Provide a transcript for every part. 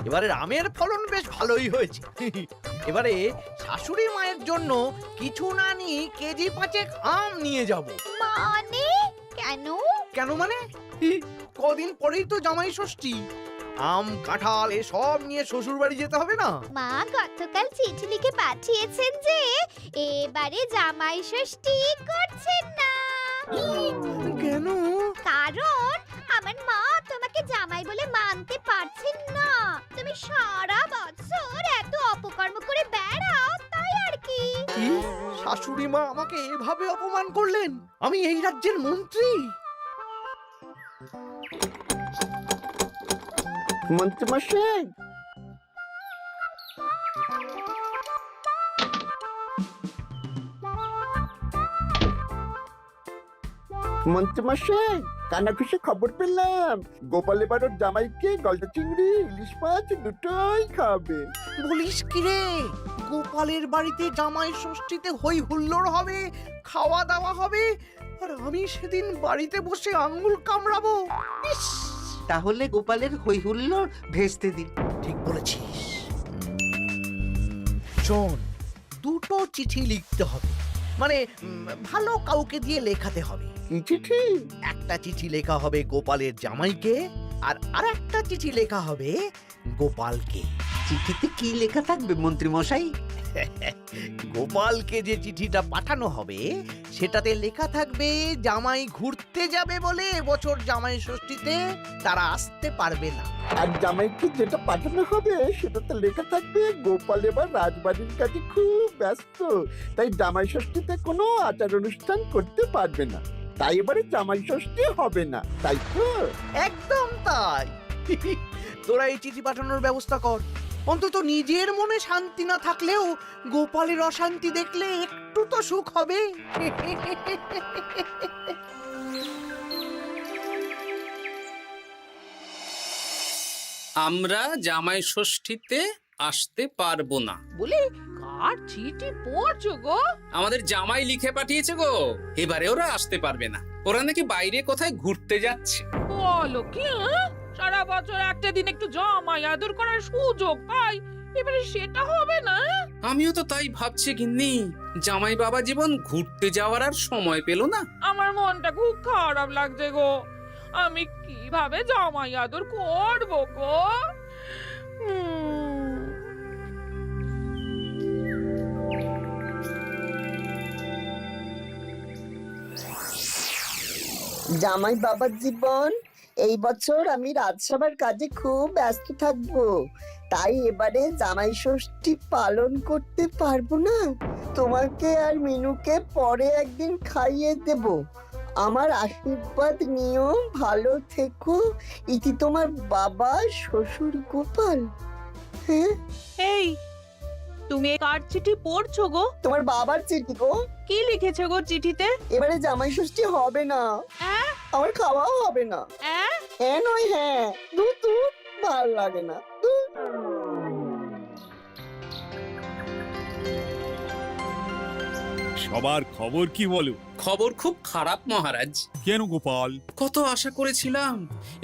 এবারে আমের ফলন বেশ ভালোই হয়েছে। এবারে শাশুড়ি মায়ের জন্য কিছু না নিয়ে কেজি 5 আম নিয়ে যাব। মানে কেন? কেন মানে? কদিন পরেই তো জামাই ষষ্ঠী। আম কাঁঠাল এসব নিয়ে শ্বশুর বাড়ি যেতে হবে না? মা গতকাল চিঠি লিখে পাঠিয়েছেন যে এবারে জামাই ষষ্ঠী করছেন না। কেন? কারণ আমার মা তোমাকে জামাই বলে মানতে পারছেন না। তুমি সারা বছর এত অপকর্ম করে বেড়াও, তাই আর কি। কি? শাশুড়ি মা আমাকে এভাবে অপমান করলেন? আমি এই রাজ্যের মন্ত্রী। মন্ত্রীমশাই, মন্ত্রীমশাই, কানাঘুষে খবর পেলাম গোপাল এবার ওর জামাইকে গলদা চিংড়ি ইলিশ মাছ দুটোই খাবে। বলিস কি রে? গোপালের বাড়িতে জামাই ষষ্ঠীতে হই হুল্লোড় হবে, খাওয়া দাওয়া হবে, আর আমি সেদিন বাড়িতে বসে আঙ্গুল কামড়াবো। ইস! তাহলে গোপালের হই হুল্লোড় ভেস্তে দিন। ঠিক বলেছিস। শোন, দুটো চিঠি লিখতে হবে, মানে ভালো কাউকে দিয়ে লেখাতে হবে। কি চিঠি? একটা চিঠি লেখা হবে গোপালের জামাইকে, আর আরেকটা চিঠি লেখা হবে গোপালকে। চিঠিতে কি লেখা থাকবে মন্ত্রী মশাই? গোপালকে যে চিঠিটা পাঠানো হবে সেটাতে লেখা থাকবে জামাই ঘুরতে যাবে বলে এবছর জামাই ষষ্ঠীতে তারা আসতে পারবে না। আর জামাইকে যেটা পাঠানো হবে সেটাতে লেখা থাকবে গোপাল এবার রাজবাড়ির কাজে খুব ব্যস্ত, তাই জামাই ষষ্ঠীতে কোনো আচার অনুষ্ঠান করতে পারবে না, তাই এবারে জামাই ষষ্ঠী হবে না, তাই তো? একদম তাই। তোরা এই চিঠি পাঠানোর ব্যবস্থা কর। অন্তত নিজের মনে শান্তি না থাকলেও গোপালের অশান্তি দেখলে একটু তো সুখ হবে। আমরা জামাই ষষ্ঠীতে আসতে পারবো না বলে কার চিঠি পড়ছো গো? আমাদের জামাই লিখে পাঠিয়েছে গো, এবারে ওরা আসতে পারবে না। ওরা নাকি বাইরে কোথায় ঘুরতে যাচ্ছে। বলো কি? সারা বছর একটা দিন একটু জামাই আদর করার সুযোগ পাই, এবারে সেটা হবে না? আমিও তো তাই ভাবছি গিন্নি, জামাই বাবা জীবন ঘুরতে যাওয়ার আর সময় পেল না। আমার মনটা খুব খারাপ লাগছে গো। আমি কিভাবে জামাই আদর করবো গো? জামাই বাবার জীবন, এই বছর আমি রাজসভার কাজে খুব ব্যস্ত থাকবো, তাই এবারে জামাই ষষ্ঠী পালন করতে পারবো না। তোমাকে আর মিনুকে পরে একদিন খাইয়ে দেব। আমার আশীর্বাদ নিও, ভালো থেকো। ইতি তোমার বাবা শ্বশুর গোপাল। হ্যাঁ, এই তুমি কার চিঠি পড়ছো গো? তোমার বাবার চিঠি গো। কি লিখেছে গো চিঠিতে? এবারে জামাই ষষ্ঠী হবে না, আমার খাওয়াও হবে না। হ্যাঁ নয় হ্যাঁ, দুধ দুধ ভাল লাগে না। সবার খবর কি বলো? খবর খুব খারাপ মহারাজ। কেন গোপাল? কত আশা করেছিলাম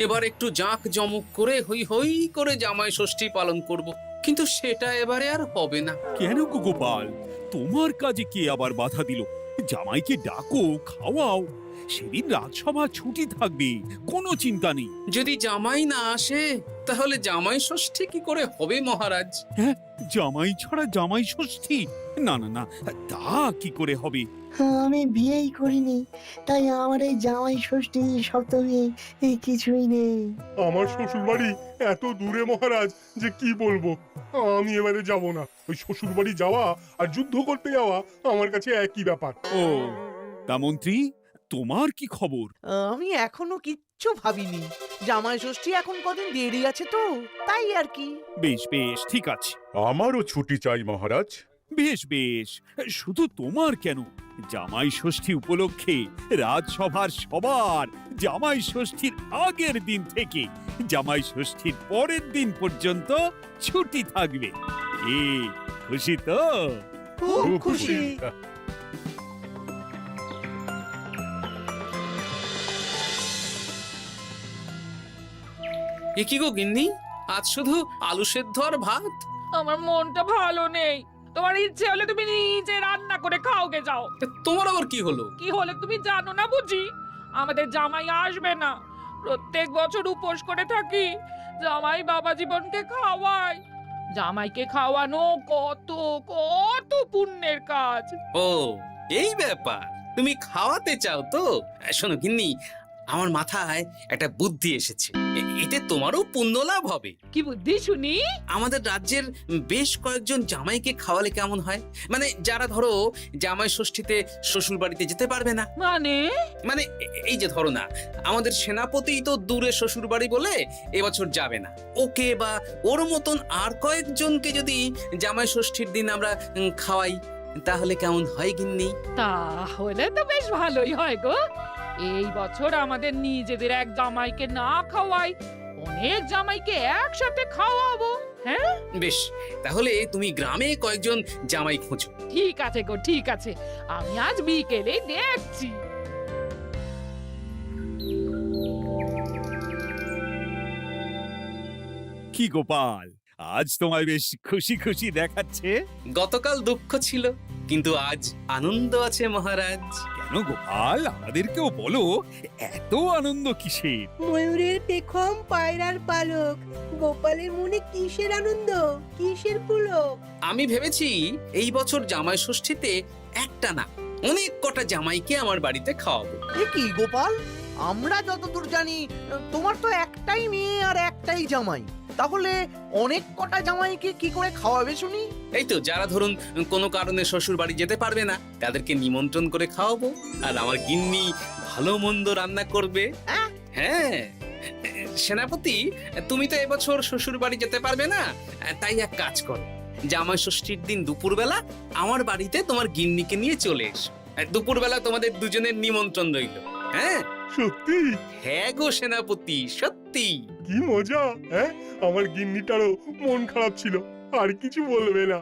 এবার একটু জাঁক জমক করে হই হই করে জামাই ষষ্ঠী পালন করব, কিন্তু সেটা এবারে আর হবে না। কেন গো গোপাল, তোমার কাজে কে আবার বাধা দিল? জামাইকে ডাকো, খাওয়াও, সেদিন রাজসভা ছুটি থাকবে, কোনো চিন্তা নেই। যদি জামাই না আসে তাহলে জামাই ষষ্ঠী কি করে হবে মহারাজ? হ্যাঁ, জামাই ছাড়া জামাই ষষ্ঠী? না না না, তা কি করে হবে? আমি বিয়েই করিনি, তাই আমার এই জামাই ষষ্ঠী সপ্তমী কিছুই নেই। আমার শ্বশুর বাড়ি এত দূরে মহারাজ যে কি বলবো। আমি এবারে যাব না। ওই শ্বশুর বাড়ি যাওয়া আর যুদ্ধ করতে যাওয়া আমার কাছে একই ব্যাপার। ও, তা মন্ত্রী, তোমার কি খবর? আমি এখনো কিচ্ছু ভাবিনি। জামাই ষষ্ঠী এখন কদিন দেরি আছে তো, তাই আর কি। বেশ বেশ, ঠিক আছে। আমারও ছুটি চাই মহারাজ। বেশ বেশ, শুধু তোমার কেন, জামাই ষষ্ঠী উপলক্ষে রাজসভার সবার জামাই ষষ্ঠীর আগের দিন থেকে জামাই ষষ্ঠীর পরের দিন পর্যন্ত ছুটি থাকবে। এ খুশি তো? খুব খুশি। এ কি গো গিন্নি, আজ শুধু আলু সেদ্ধ আর ভাত। আমার মনটা ভালো নেই। তোমার ইচ্ছে হলে তুমি নিজে রান্না করে খাওগে যাও। তা তোমার আবার কি হলো? কি হলে তুমি জানো না বুঝি? আমাদের জামাই আসবে না। প্রত্যেক বছর উপোস করে থাকি, জামাই বাবা জীবনকে খাওয়ায়। জামাইকে খাওয়ানো কত কত পুণ্যের কাজ। ও এই ব্যাপার, তুমি খাওয়াতে চাও তো? শোনো গিন্নি, আমার মাথায় একটা বুদ্ধি এসেছে। এতে তোমারও পুণ্য লাভ হবে। কি বুদ্ধি শুনি? আমাদের রাজ্যের বেশ কয়েকজন জামাইকে খাওয়ালে কেমন হয়? মানে যারা ধরো জামাই ষষ্ঠীতে শ্বশুর বাড়িতে যেতে পারবে না। মানে মানে এই যে ধরো না, আমাদের সেনাপতি তো দূরে শ্বশুর বাড়ি বলে এবছর যাবে না। ওকে বা ওর মতন আর কয়েকজনকে যদি জামাই ষষ্ঠীর দিন আমরা খাওয়াই, তাহলে কেমন হয় গিন্নি? তাহলে তো বেশ ভালোই হয় গো। এই বছর আমাদের নিজেদের এক জামাইকে না খাওয়াই, অনেক জামাইকে একসাথে খাওয়াবো। হ্যাঁ, বেশ, তাহলে তুমি গ্রামে কয়েকজন জামাই খোঁজো। ঠিক আছে গো, ঠিক আছে। আমি আজ বিকেলে দেখছি। কি গোপাল, আজ তোমায় বেশ খুশি খুশি দেখাচ্ছে। গতকাল দুঃখ ছিল, কিন্তু আজ আনন্দ আছে মহারাজ। কেন গোপাল, আমাদেরকেও বলো, এত আনন্দ কিসের? ময়ূরের পেখম, পায়রার পালক, গোপালের মনে কিসের আনন্দ, কিসের পুলক? আমি ভেবেছি এই বছর জামাই ষষ্ঠীতে একটা না অনেক কটা জামাইকে আমার বাড়িতে খাওয়াবো। এ কি গোপাল, আমরা যতদূর জানি তোমার তো একটাই মেয়ে আর একটাই জামাই, তাহলে অনেক কটা জামাইকে কি করে খাওয়াবে শুনি? এই তো যারা ধরুন কোনো কারণে শ্বশুর বাড়ি যেতে পারবে না, তাদেরকে নিমন্ত্রণ করে খাওয়াবো। আর আমার গিন্নি ভালো মন্দ রান্না করবে। হ্যাঁ সেনাপতি, তুমি তো এবছর শ্বশুর বাড়ি যেতে পারবে না, তাই এক কাজ করো, জামাই ষষ্ঠীর দিন দুপুরবেলা আমার বাড়িতে তোমার গিন্নিকে নিয়ে চলে এসো। দুপুরবেলা তোমাদের দুজনের নিমন্ত্রণ রইল। হ্যাঁ সত্যি? হ্যাঁ গো সেনাপতি, সত্যি। কি মজা! হ্যাঁ, আমার গিন্নিটারও মন খারাপ ছিল, আর কিছু বলবে না।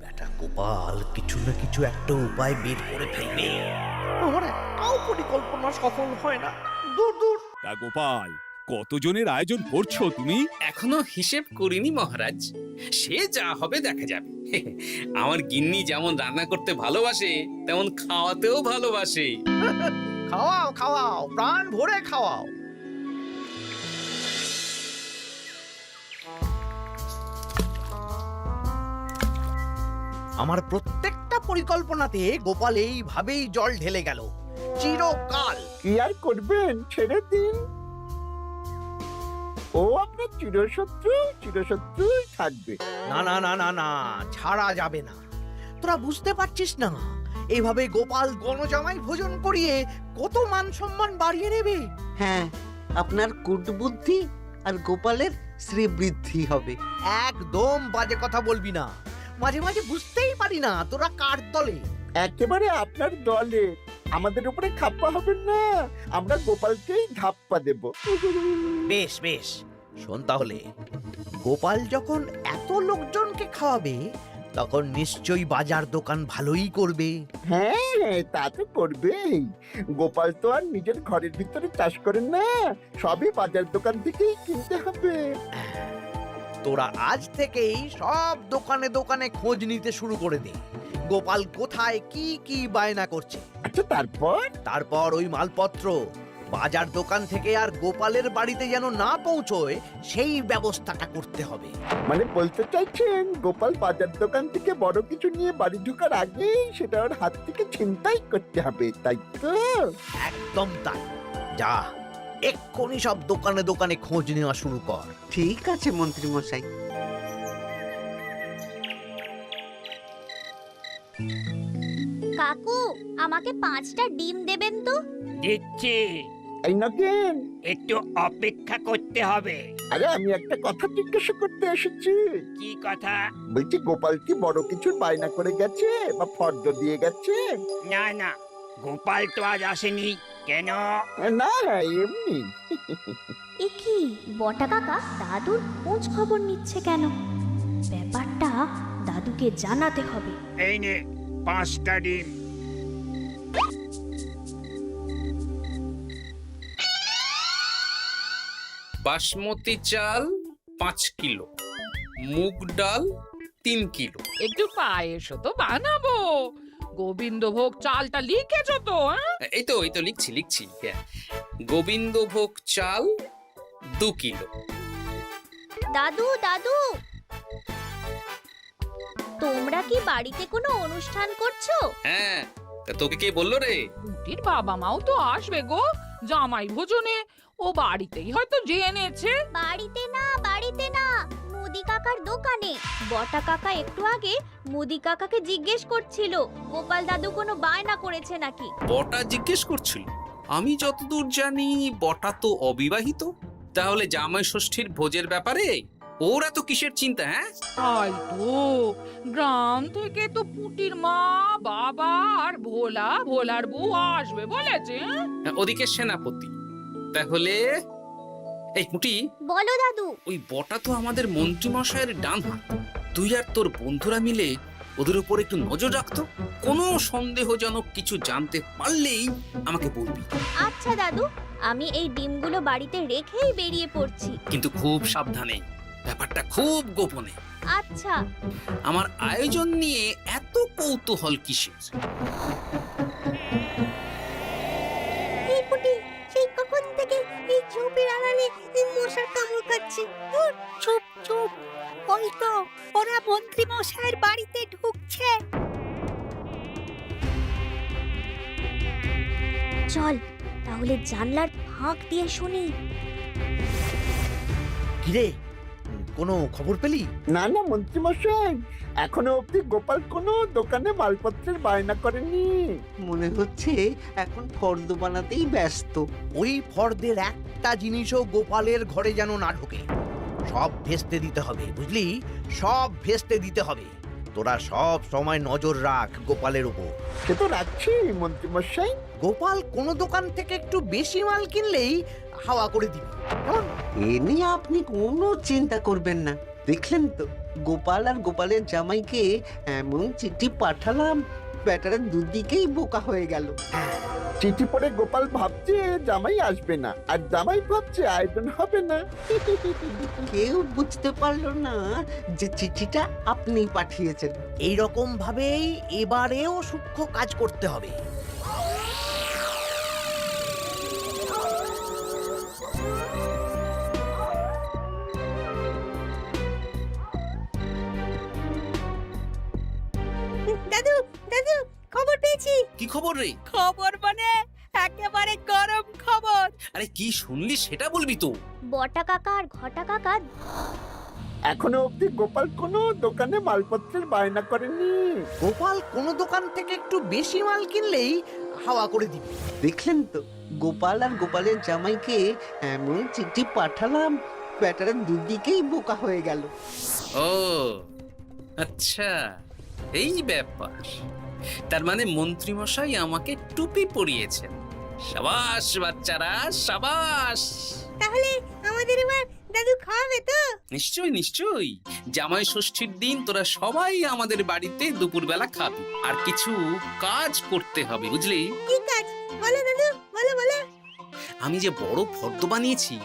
বেটা গোপাল কিছু না কিছু একটা উপায় বের করে ফেলবে। আমার একটাও পরিকল্পনা সফল হয় না। দূর দূর। তা গোপাল, কতজনের আয়োজন করছো তুমি? এখনো হিসেব করিনি মহারাজ, সে যা হবে দেখা যাবে। আমার গিন্নি যেমন রান্না করতে ভালোবাসে, তেমন খাওয়াতেও ভালোবাসে। খাওয়াও খাওয়াও, প্রাণ ভরে খাওয়াও। আমার প্রত্যেকটা পরিকল্পনাতে গোপাল এইভাবেই জল ঢেলে গেল চিরকাল। কি আর করবেন, ছেড়ে দিন। ও আপনার চিরশত্রুই থাকবে। না না না না না, ছাড়া যাবে না। তোরা বুঝতে পারছিস না, এইভাবে গোপাল গণজামাই ভোজন করিয়ে কত মান সম্মান বাড়িয়ে নেবে। হ্যাঁ, আপনার কুটবুদ্ধি আর গোপালের শ্রীবৃদ্ধি হবে। একদম বাজে কথা বলবি না। মাঝে মাঝে বুঝতেই পারি না তোরা কার দলে। একেবারে আপনার দলে। আমাদের উপরে খাপ্পা হবেন না, আমরা গোপালকেই ধাপ্পা দেব। বেশ বেশ, শোন তাহলে, গোপাল যখন এত লোকজনকে খাওয়াবে, তখন নিশ্চয়ই বাজার দোকান ভালোই করবে। হ্যাঁ, তা তো করবেই। গোপাল তো আর নিজের ঘরের ভিতরে চাষ করেন না, সবই বাজার দোকান থেকেই কিনতে হবে। তোরা আজ থেকেই সব দোকানে দোকানে খোঁজ নিতে শুরু করে দে, গোপাল কোথায় কি কি বায়না করছে। আচ্ছা, তারপর ওই মালপত্র বাজার দোকান থেকে আর গোপালের বাড়িতে যেন না পৌঁছয়, সেই ব্যবস্থাটা করতে হবে। মানে বলতে চাইছেন গোপাল বাজার দোকান থেকে বড় কিছু নিয়ে বাড়ি ঢোকার আগেই সেটা ওর হাত থেকে ছিনতাই করতে হবে, তাই তো? একদম তাই। যা, এক্ষুনি সব দোকানে দোকানে খোঁজ নেওয়া শুরু কর। ঠিক আছে মন্ত্রী মশাই। কাকু, আমাকে 5টা ডিম দেবেন তো? দিচ্ছি, এই নগেন, একটু অপেক্ষা করতে হবে। আরে আমি একটা কথা জিজ্ঞাসা করতে এসেছি। কি কথা? বলছি, গোপাল কি বড় কিছুর বায়না করে গেছে বা ফর্দ দিয়ে গেছে? না না, গোপাল তো আজ আসেনি। কেন? না, এমনি। এ কি, বটা কাকা দাদুর খোঁজ খবর নিচ্ছে কেন? ব্যাপারটা দাদুকে জানাতে হবে। এই নে 5টা ডিম। বাসমতি চাল 5 কিলো, মুগ ডাল 3 কিলো। একটু পায়েসও তো বানাবো। গোবিন্দভোগ চালটা লিখেছো তো? এই তো লিখছি। হ্যাঁ, গোবিন্দভোগ চাল 2 কিলো। দাদু দাদু, তোমরা কি বাড়িতে কোনো অনুষ্ঠান করছো? হ্যাঁ, তা তোকে কে বললো রে? পুটির বাবা মাও তো আসবে গো, জামাই ভোজনে। ও বাড়িতেই হয়তো জেনেছে। বাড়িতে না, মুদি কাকার দোকানে। বটা কাকা একটু আগে মুদি কাকাকে জিজ্ঞেস করছিল গোপাল দাদু কোনো বায়না করেছে নাকি। বটা জিজ্ঞেস করছিল? আমি যতদূর জানি বটা তো অবিবাহিত। তাহলে জামাই ষষ্ঠীর ভোজের ব্যাপারে ওরা তো কিসের চিন্তা? হ্যাঁ, তাই তো, গ্রাম থেকে তো পুটির মা, বাবা আর ভোলার বউ আসবে বলেছে। ওদিকে সেনাপতি। তাহলে এই পুটি, বলো দাদু। ওই বটা তো আমাদের মন্ত্রী মশাইয়ের ডান হাত। তুই আর তোর বন্ধুরা মিলে ওদের উপর একটু নজর রাখতো। কোনো সন্দেহজনক কিছু জানতে পারলেই আমাকে বলবি। আচ্ছা দাদু, আমি এই ডিমগুলো বাড়িতে রেখেই বেরিয়ে পড়ছি। কিন্তু খুব সাবধানে, ব্যাপারটা খুব গোপনে। আচ্ছা। আমার আয়োজন নিয়ে এত কৌতূহল কিসের? এই পুটি, সেই কখন থেকে এই ঝোপের আড়ালে এই মশার কামড় খাচ্ছে। ধুর, চুপ চুপ, ওই তো ওরা মন্ত্রী মশাইয়ের বাড়িতে ঢুকছে। চল তাহলে জানলার ফাঁক দিয়ে শুনি। কিরে, কোনো খবর পেলি? না মন্ত্রী মশাই, এখনো অব্দি গোপাল কোনো দোকানে মালপত্রের বায়না করেনি। মনে হচ্ছে এখন ফর্দ বানাতেই ব্যস্ত। ওই ফর্দের একটা জিনিসও গোপালের ঘরে যেন না ঢোকে। সব ভেস্তে দিতে হবে, বুঝলি? সব ভেস্তে দিতে হবে। তোরা সব সময় নজর রাখ গোপালের উপর। সে তো রাখছি মন্ত্রী মশাই। গোপাল কোনো দোকান থেকে একটু বেশি মাল কিনলেই হাওয়া করে দিবি, কেমন? এ নিয়ে আপনি কোনো চিন্তা করবেন না। দেখলেন তো, গোপাল আর গোপালের জামাইকে এমন চিঠি পাঠালাম, ব্যাটারা দুদিকেই বোকা হয়ে গেল। চিঠি পড়ে গোপাল ভাবছে জামাই আসবে না, আর জামাই ভাবছে আয়োজন হবে না। কেউ বুঝতে পারলো না যে চিঠিটা আপনি পাঠিয়েছেন। এইরকম ভাবেই এবারেও সূক্ষ্ম কাজ করতে হবে। দাদু দাদু, খবর পেয়েছি। কি খবর রে? খবর মানে একেবারে গরম খবর। আরে কি শুনলি সেটা বলবি তো। বটা কাকা আর ঘটা কাকা এখনো অব্দি গোপাল কোনো দোকানে মালপত্রের বায়না করেনি। গোপাল কোনো দোকান থেকে একটু বেশি মাল কিনলেই হাওয়া করে দিবি। দেখলেন তো, গোপাল আর গোপালের জামাইকে এমন চিঠি পাঠালাম, ব্যাটারা দুদিকেই বোকা হয়ে গেল। ও আচ্ছা, এই ব্যাপার। তার মানে মন্ত্রী মশাই আমাকে টুপি পরিয়েছেন। সাবাস বাচ্চারা, সাবাস। তাহলে আমাদের এবার দাদু খাওয়াবে তো? নিশ্চয়ই। জামাই ষষ্ঠীর দিন তোরা সবাই আমাদের বাড়িতে দুপুরবেলা খাবি। আর কিছু কাজ করতে হবে, বুঝলি? কি কাজ? বলো দাদু, বলো। আমি যে বড় ফর্দ বানিয়েছি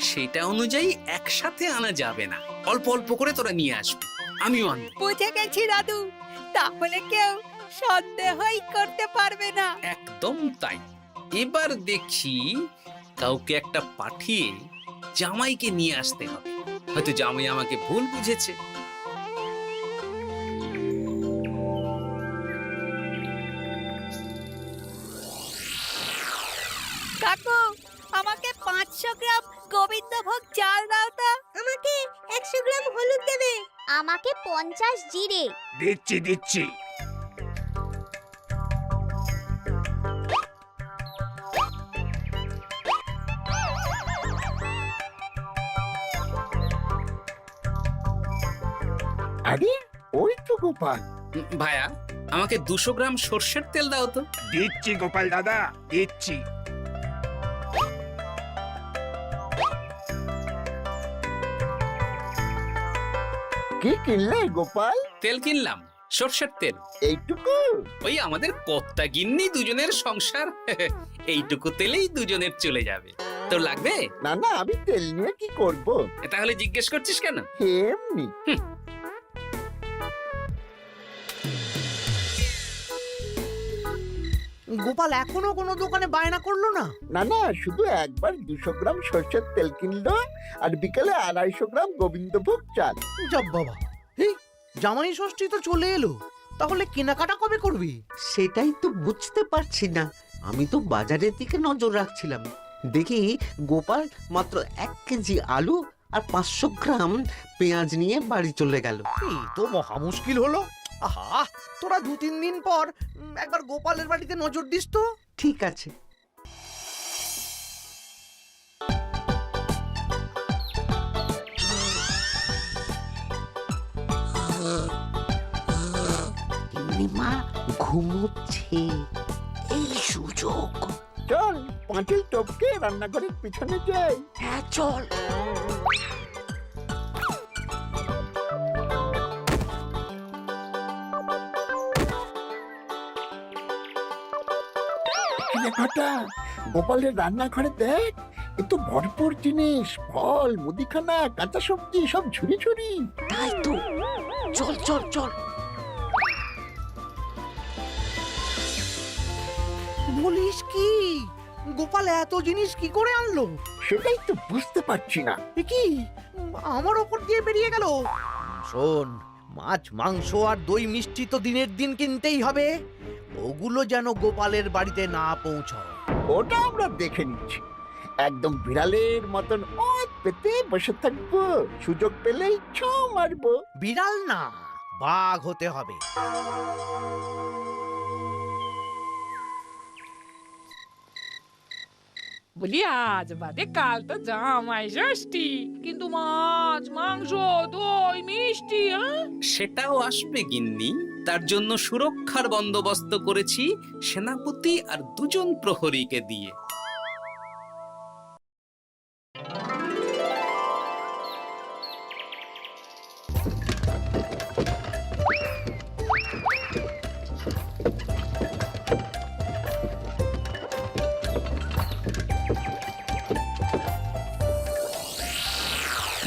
সেটা অনুযায়ী একসাথে আনা যাবে না, অল্প অল্প করে তোরা নিয়ে আসবি। আমিও আনবো। বুঝে গেছি দাদু, তাহলে কেউ সন্দেহই করতে পারবে না। একদম তাই। এবার দেখি কাউকে একটা পাঠিয়ে জামাইকে নিয়ে আসতে হবে। হয়তো জামাই আমাকে ভুল বুঝেছে। কাকু, আমাকে 500 গ্রাম গোবিন্দভোগ চাল দাও তো। আমাকে 100 গ্রাম হলুদ দেবে। আমাকে 50 জিরে। দিচ্ছি। আরে ওই তো গোপাল। ভাইয়া, আমাকে 200 গ্রাম সর্ষের তেল দাও তো। দিচ্ছি গোপাল দাদা, দিচ্ছি। কি কিনলে গোপাল? তেল কিনলাম, সর্ষের তেল। এইটুকু? ওই আমাদের কর্তা গিন্নি দুজনের সংসার, এইটুকু তেলেই দুজনের চলে যাবে। তোর লাগবে? না না, আমি তেল নিয়ে কি করব? তাহলে জিজ্ঞেস করছিস কেন? এমনি। গোপাল এখনো কোনো দোকানে বায়না করলো না? না না, শুধু একবার 200 গ্রাম সর্ষের তেল কিনলো আর বিকেলে 250 গ্রাম গোবিন্দভোগ চাল। যাব বাবা, এই জামাই ষষ্ঠী তো চলে এলো, তাহলে কেনাকাটা কবে করবি? সেটাই তো বুঝতে পারছি না। আমি তো বাজারের দিকে নজর রাখছিলাম, দেখি গোপাল মাত্র 1 কেজি আলু আর 500 গ্রাম পেঁয়াজ নিয়ে বাড়ি চলে গেল। এই তো মহা মুশকিল হলো। আহা, তোরা 2-3 দিন পর একবার গোপালের বাড়িতে নজর দিস তো। ঠিক আছে। মা ঘুমোচ্ছে, এই সুযোগ। চল পাঁচিল টপকে রান্নাঘরের পিছনে যাই। হ্যাঁ চল। ঘটা গোপালের রান্নাঘরে দেখ, এ তো ভরপুর জিনিস, ফল, মুদিখানা, কাঁচা সবজি সব ঝুড়ি ঝুড়ি। তাই তো, চল চল চল। বলিস কি, গোপাল এত জিনিস কি করে আনলো? সেটাই তো বুঝতে পারছি না। এ কি আমার ওপর দিয়ে বেরিয়ে গেল? শোন, মাছ মাংস আর দই মিষ্টি তো দিনের দিন কিনতেই হবে, ওগুলো যেন গোপালের বাড়িতে না পৌঁছায়। ওটা আমরা দেখে নিচ্ছি। একদম বিড়ালের মতন ওত পেতে বসে থাকবো, সুযোগ পেলেই ছো মারবো। বিড়াল না, বাঘ হতে হবে। বলি আজ বাদে কাল তো জামাই ষষ্ঠী, কিন্তু মাছ মাংস দই মিষ্টি সেটাও আসবে গিন্নি। তার জন্য সুরক্ষার বন্দোবস্ত করেছি সেনাপতি আর 2 জন প্রহরীকে দিয়ে।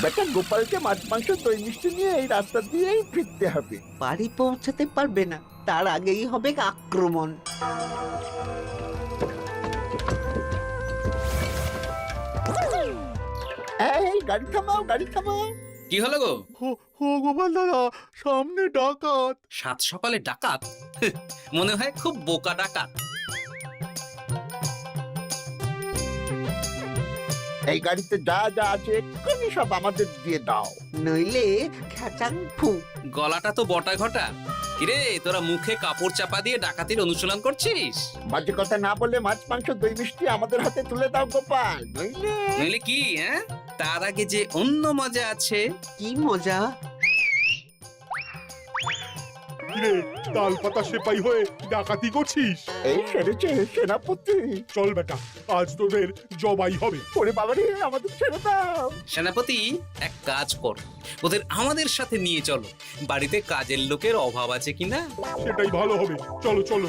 বেটা গোপালকে মাছ মাংস দই মিষ্টি নিয়ে এই রাস্তা দিয়েই ফিরতে হবে। বাড়ি পৌঁছাতে পারবে না, তার আগেই হবে আক্রমণ। এই গাড়ি থামাও, গাড়ি থামাও। কি হলো গো? ও গোপাল দাদা, সামনে ডাকাত। 7 সকালে ডাকাত? মনে হয় খুব বোকা ডাকাত। এই গাড়িতে যা যা আছে এক্ষুনি সব আমাদের দিয়ে দাও। নইলে খেচাং ফু। গলাটা তো বটা ঘটা। কিরে, তোরা মুখে কাপড় চাপা দিয়ে ডাকাতির অনুশীলন করছিস? বাজে কথা না বলে মাছ মাংস দই মিষ্টি আমাদের হাতে তুলে দাও গোপাল, নইলে। নইলে কি? তার আগে যে অন্য মজা আছে। কি মজা? কিরে, তাল পাতা সেপাই হয়ে ডাকাতি করছিস? এই সেরেছে সেনাপতি। চল বেটা, আজ তোদের জবাই হবে। ওরে বাবারে, আমাদের ছেড়ে দাও। সেনাপতি, এক কাজ কর, ওদের আমাদের সাথে নিয়ে চলো। বাড়িতে কাজের লোকের অভাব আছে কিনা। সেটাই ভালো হবে, চলো চলো।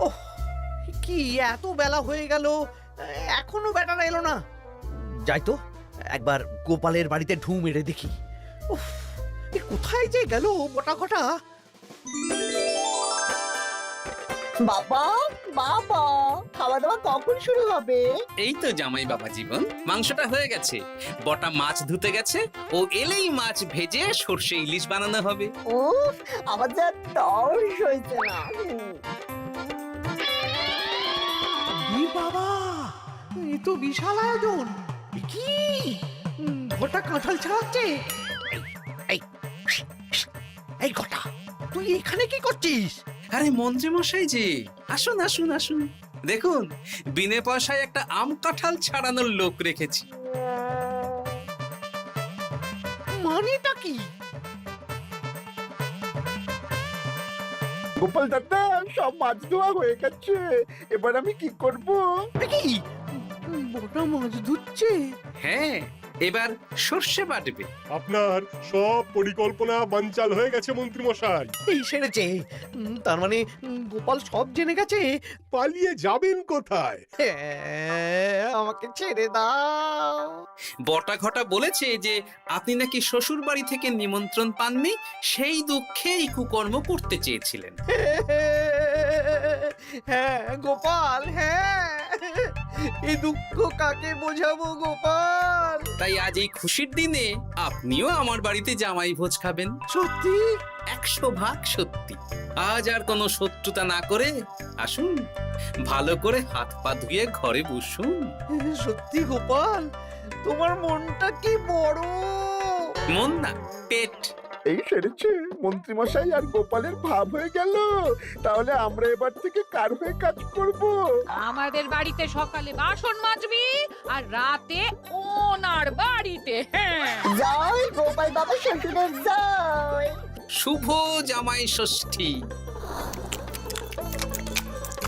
ওহ, কি এত বেলা হয়ে গেল, এখনো বেটারা এলো না। যাই তো একবার গোপালের বাড়িতে ঢু মেরে দেখি। উফ, এ কোথায় যে গেল বটা ঘটা? বাবা বাবা, খাওয়া দাওয়া কখন শুরু হবে? এই তো জামাই বাবা জীবন, মাংসটা হয়ে গেছে, বটা মাছ ধুতে গেছে, ও এলেই মাছ ভেজে সর্ষে ইলিশ বানানো হবে। উফ, আমার যা তর্স হয়েছে না। এ বাবা, এ তো বিশাল আয়োজন। এ কি ঘটা কাঁঠাল ছাড়াচ্ছে? এই, এই ঘটা, তুই এখানে কি করছিস? আরে মন্ত্রী মশাই যে, আসুন আসুন আসুন, দেখুন বিনে পয়সায় একটা আম কাঁঠাল ছাড়ানোর লোক রেখেছি। মানেটা কি? গোপাল দাদা, সব মাছ ধোয়া হয়ে গেছে, এবার আমি কি করব? এ কি বটা মাছ ধুচ্ছে? হ্যাঁ, এবার সর্ষে বাটবে। আপনার সব পরিকল্পনা বানচাল হয়ে গেছে মন্ত্রী মশাই। এই সেরেছে। তার মানে গোপাল সব জেনে গেছে। পালিয়ে যাবেন কোথায়? আমাকে ছেড়ে দাও। বটা ঘটা বলেছে যে আপনি নাকি শ্বশুর বাড়ি থেকে নিমন্ত্রণ পাননি, সেই দুঃখে এই কুকর্ম করতে চেয়েছিলেন। হ্যাঁ গোপাল, হ্যাঁ, এই দুঃখ কাকে বোঝাবো গোপাল? তাই আজ এই খুশির দিনে আপনিও আমার বাড়িতে জামাই ভোজ খাবেন। সত্যি? 100% সত্যি। আজ আর কোনো শত্রুতা না করে আসুন, ভালো করে হাত পা ধুয়ে ঘরে বসুন। সত্যি গোপাল, তোমার মনটা কি বড়। মন না, পেট। এই সেরেছে মন্ত্রী মশাই আর গোপালের ভাব হয়ে গেল। তাহলে আমরা এবার থেকে কার হয়ে কাজ করব? আমাদের বাড়িতে সকালে বাসন মাজবি আর রাতে ওনার বাড়িতে। হ্যাঁ, জয় গোপাল বাবা শ্বশুরের জয়। শুভ জামাই ষষ্ঠী।